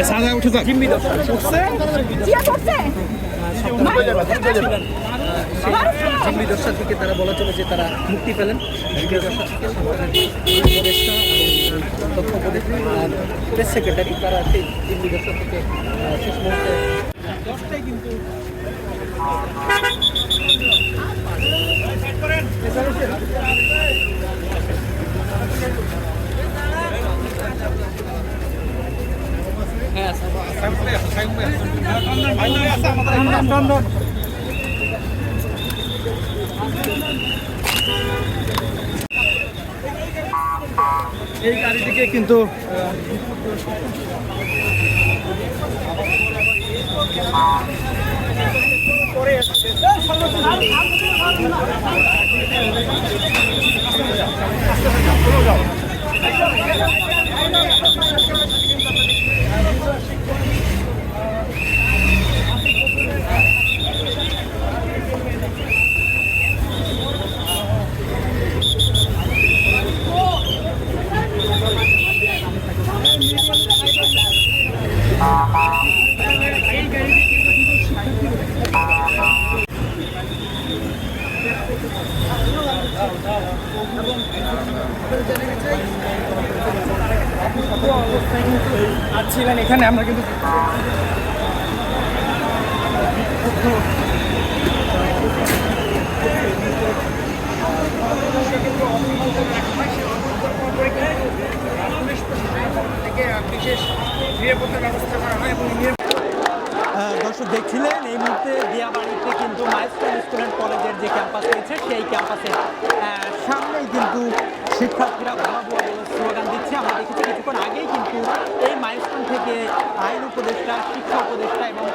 সাদা উঠে যাক জিম্মি দর্শক উঠছে জিয়া করছে জিম্মি দর্শক থেকে তারা বলা চলে যে তারা মুক্তি পেলেন জিম্মি দর্শক থেকে তথ্য উপদেষ্টা প্রেস সেক্রেটারি তারা সেই জিম্মি দর্শক থেকে শেষ মুহূর্তে 10টায় কিন্তু এই গাড়িটিকে কিন্তু ছিলেন এখানে আমরা কিন্তু বিশেষ নিরাপত্তার ব্যবস্থা করা হয় এবং দর্শক দেখছিলেন এই মুহূর্তে দিয়াবাড়িতে কিন্তু মাইলস্টোন স্টুডেন্ট কলেজের যে ক্যাম্পাস রয়েছে সেই ক্যাম্পাসের সামনেই কিন্তু শিক্ষার্থীরা ভুয়া বলে স্লোগান দিচ্ছে। আমরা দেখেছি কিছুক্ষণ আগেই কিন্তু এই মাইলস্টোন থেকে আইন উপদেষ্টা, শিক্ষা উপদেষ্টা এবং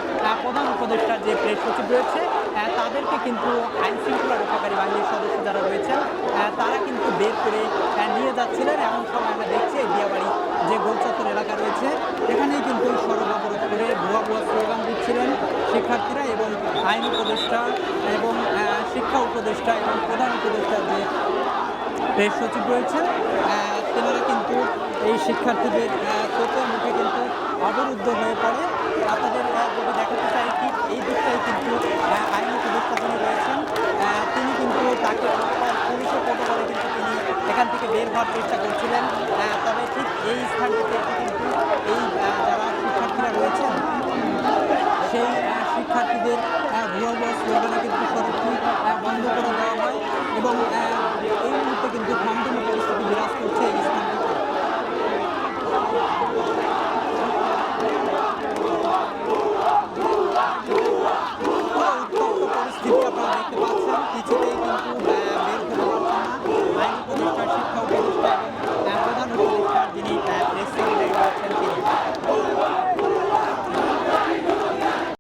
প্রধান উপদেষ্টার যে প্রেস সচিব রয়েছে তাদেরকে কিন্তু আইন শৃঙ্খলা রক্ষাকারী বাহিনীর সদস্য যারা রয়েছেন তারা কিন্তু বের করে নিয়ে যাচ্ছিলেন। এমন সময় আমরা দেখছি এই দিয়াবাড়ি যে গোলচত্বর এলাকা রয়েছে এখানেই কিন্তু সড়ক অবরোধ করে ভুয়া স্লোগান দিচ্ছিলেন শিক্ষার্থীরা এবং আইন উপদেষ্টা এবং শিক্ষা উপদেষ্টা এবং প্রধান উপদেষ্টার যে প্রেস সচিব রয়েছেন তেনারা কিন্তু এই শিক্ষার্থীদের তোপের মুখে কিন্তু অবরুদ্ধ হয়ে পড়ে। আপনাদের যদি দেখাতে চাই ঠিক এই দিকটাই কিন্তু আইন উপদেষ্টা যিনি রয়েছেন তিনি কিন্তু তাকে পুলিশের প্রটোকলে কিন্তু তিনি এখান থেকে বের হওয়ার চেষ্টা করছিলেন। তবে ঠিক এই স্থানটিতে কিন্তু এই যারা শিক্ষার্থীরা রয়েছেন সেই শিক্ষার্থীদের